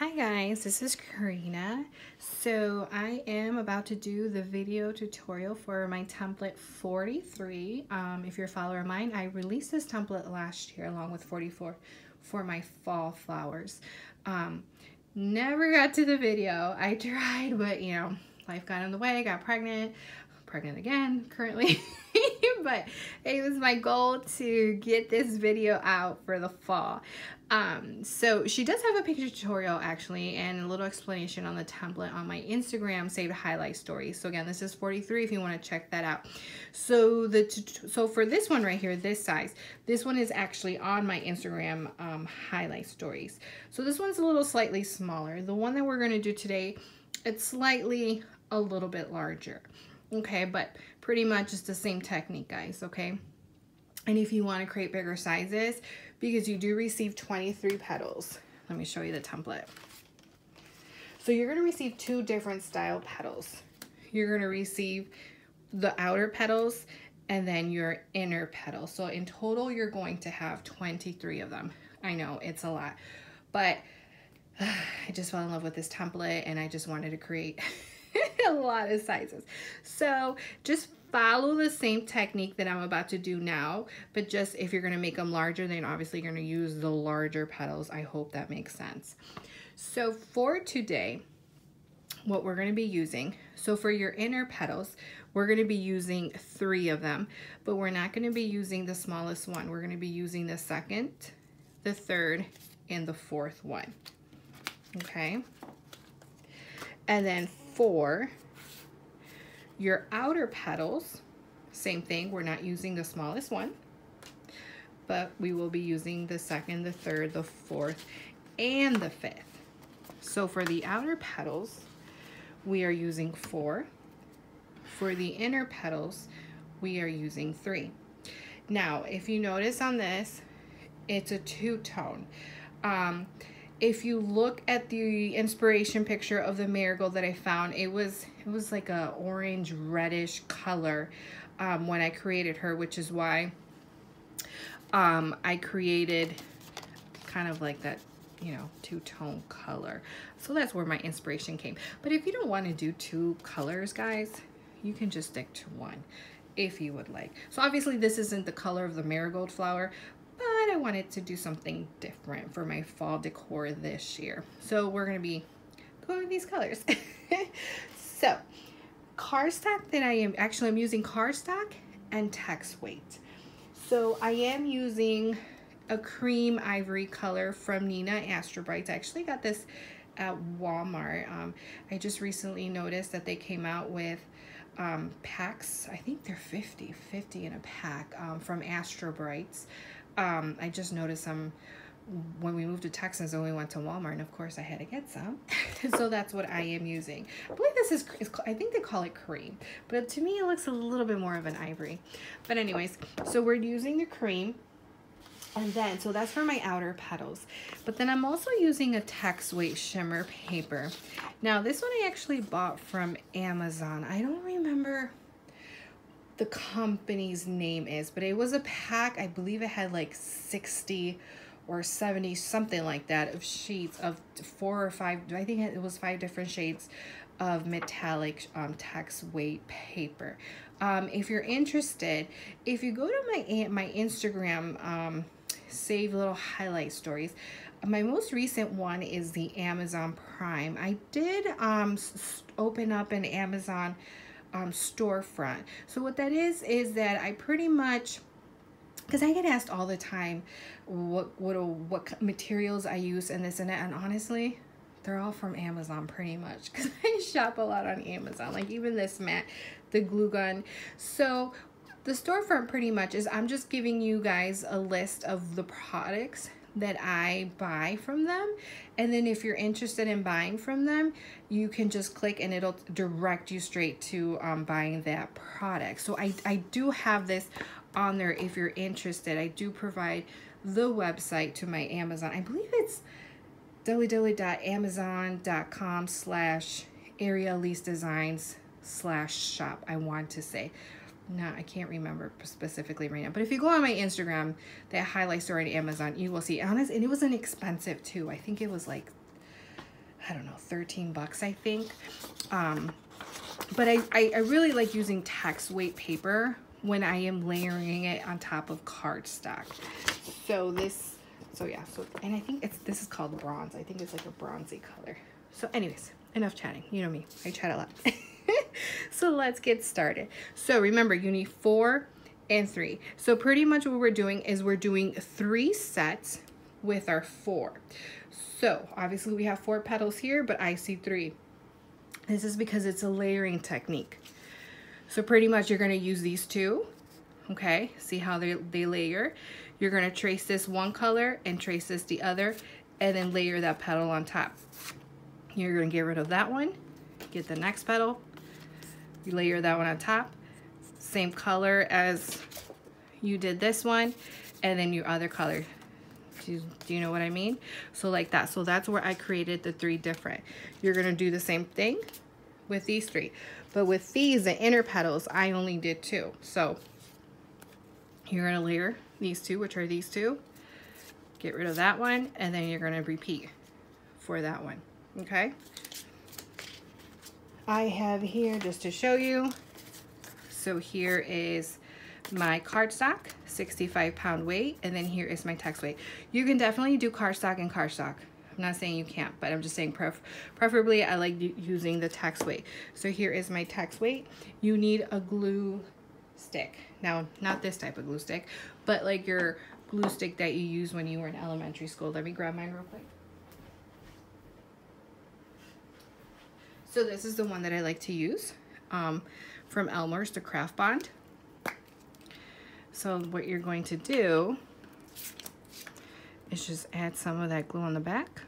Hi guys, this is Karina. So I am about to do the video tutorial for my template 43. If you're a follower of mine, I released this template last year along with 44 for my fall flowers. Never got to the video. I tried, but life got in the way, got pregnant again currently. But it was my goal to get this video out for the fall. So she does have a picture tutorial actually and a little explanation on the template on my Instagram saved highlight stories. So again, this is 43 if you want to check that out. So for this one right here, this size, this one is actually on my Instagram highlight stories. So this one's a little slightly smaller. The one that we're going to do today, it's slightly a little bit larger. Okay, but pretty much it's the same technique, guys, okay? And if you want to create bigger sizes, because you do receive 23 petals. Let me show you the template. So you're going to receive two different style petals. You're going to receive the outer petals and then your inner petals. So in total, you're going to have 23 of them. I know, it's a lot, but I just fell in love with this template and I just wanted to create a lot of sizes. So just follow the same technique that I'm about to do now, but just if you're going to make them larger, then obviously you're going to use the larger petals. I hope that makes sense. So for today, what we're going to be using, so for your inner petals, we're going to be using 3 of them, but we're not going to be using the smallest one. We're going to be using the second, the third, and the fourth one. Okay. And then for your outer petals, same thing, we're not using the smallest one, but we will be using the second, the third, the fourth, and the fifth. So for the outer petals, we are using 4. For the inner petals, we are using 3. Now, if you notice on this, it's a 2-tone. If you look at the inspiration picture of the marigold that I found, it was like a orange reddish color when I created her, which is why I created kind of like that, 2-tone color. So that's where my inspiration came. But if you don't want to do 2 colors, guys, you can just stick to 1 if you would like. So obviously this isn't the color of the marigold flower, but I wanted to do something different for my fall decor this year. So we're going to be going with these colors. So cardstock that I'm using cardstock and text weight. So I am using a cream ivory color from Nina Astrobrites. I actually got this at Walmart. I just recently noticed that they came out with packs. I think they're 50 in a pack from Astrobrites. I just noticed some when we moved to Texas and we went to Walmart, and of course I had to get some. So that's what I am using. I believe this is, I think they call it cream, but to me it looks a little bit more of an ivory. But anyways, so we're using the cream, and then, so that's for my outer petals. But then I'm also using a text weight shimmer paper. Now this one I actually bought from Amazon. I don't remember the company's name is, but it was a pack. I believe it had like 60 or 70, something like that, of sheets of 4 or 5, I think it was 5 different shades of metallic text weight paper. If you're interested, if you go to my Instagram save little highlight stories, my most recent one is the Amazon Prime. I did open up an Amazon storefront. So what that is that I pretty much, because I get asked all the time what materials I use and this and that, and honestly they're all from Amazon pretty much, because I shop a lot on Amazon, like even this mat, the glue gun. So the storefront pretty much is, I'm just giving you guys a list of the products that I buy from them, and then if you're interested in buying from them, you can just click and it'll direct you straight to buying that product. So I do have this on there if you're interested. I do provide the website to my Amazon. I believe it's www.amazon.com/area-lease-designs/shop, I want to say. No, I can't remember specifically right now. But if you go on my Instagram, that highlight story on Amazon, you will see. Honest, and it was inexpensive too. I think it was like I don't know, 13 bucks, I think. But I really like using text weight paper when I am layering it on top of cardstock. So this, so yeah, so, and I think this is called bronze. I think it's like a bronzy color. So anyways, enough chatting. You know me, I chat a lot. So let's get started. So remember, you need 4 and 3. So pretty much what we're doing is we're doing 3 sets with our 4. So obviously we have 4 petals here, but I see 3. This is because it's a layering technique. So pretty much you're going to use these 2. Okay, see how they layer. You're going to trace this one color and trace this the other, and then layer that petal on top. You're going to get rid of that one, get the next petal, you layer that one on top, same color as you did this one, and then your other color. Do you know what I mean? So like that. So that's where I created the 3 different. You're going to do the same thing with these 3. But with these, the inner petals, I only did 2. So you're going to layer these 2, which are these 2. Get rid of that one, and then you're going to repeat for that one. Okay? I have here, just to show you, so here is my cardstock, 65-pound weight, and then here is my text weight. You can definitely do cardstock and cardstock. I'm not saying you can't, but I'm just saying preferably I like using the text weight. So here is my text weight. You need a glue stick. Now, not this type of glue stick, but like your glue stick that you use when you were in elementary school. Let me grab mine real quick. So this is the one that I like to use from Elmer's, the Craft Bond. So what you're going to do is just add some of that glue on the back.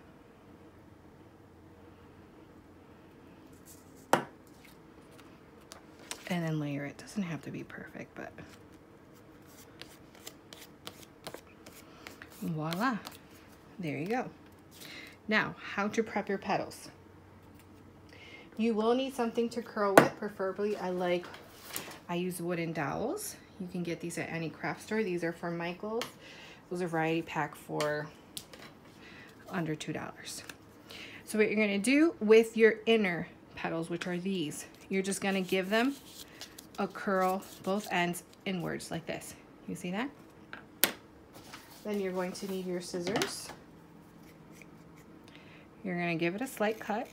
And then layer it. Doesn't have to be perfect, but voila. There you go. Now, how to prep your petals. You will need something to curl with. Preferably, I use wooden dowels. You can get these at any craft store. These are from Marigold. It was a variety pack for under $2. So what you're going to do with your inner petals, which are these, you're just going to give them a curl, both ends inwards like this. You see that? Then you're going to need your scissors. You're going to give it a slight cut,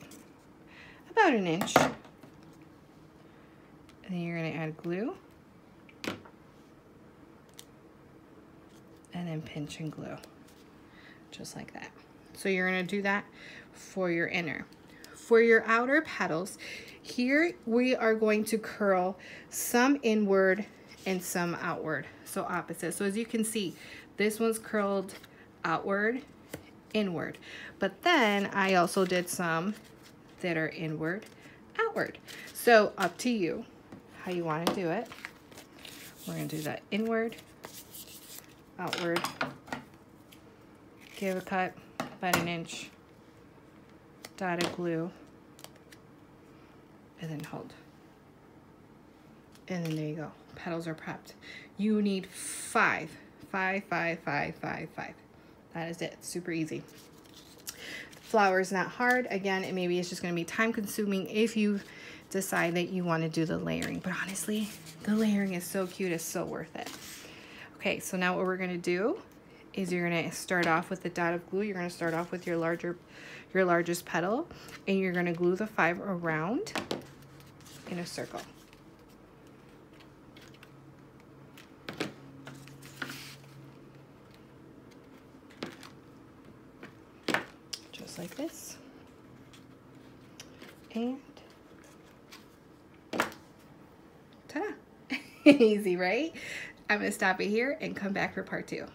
about 1 inch. And then you're going to add glue. And then pinch and glue, just like that. So you're going to do that for your inner. For your outer petals, here we are going to curl some inward and some outward, so opposite. So as you can see, this one's curled outward, inward. But then I also did some that are inward, outward. So up to you how you want to do it. We're going to do that inward, outward, give a cut, about 1 inch, dot of glue, and then hold. And then there you go. Petals are prepped. You need 5. 5, 5, 5, 5, 5. That is it. Super easy. The flower is not hard. Again, maybe it's just going to be time consuming if you decide that you want to do the layering. But honestly, the layering is so cute. It's so worth it. Okay, so now what we're going to do is you're going to start off with the dot of glue. You're going to start off with your largest petal, and you're going to glue the 5 around in a circle. Just like this. And ta-da! Easy, right? I'm going to stop it here and come back for part 2.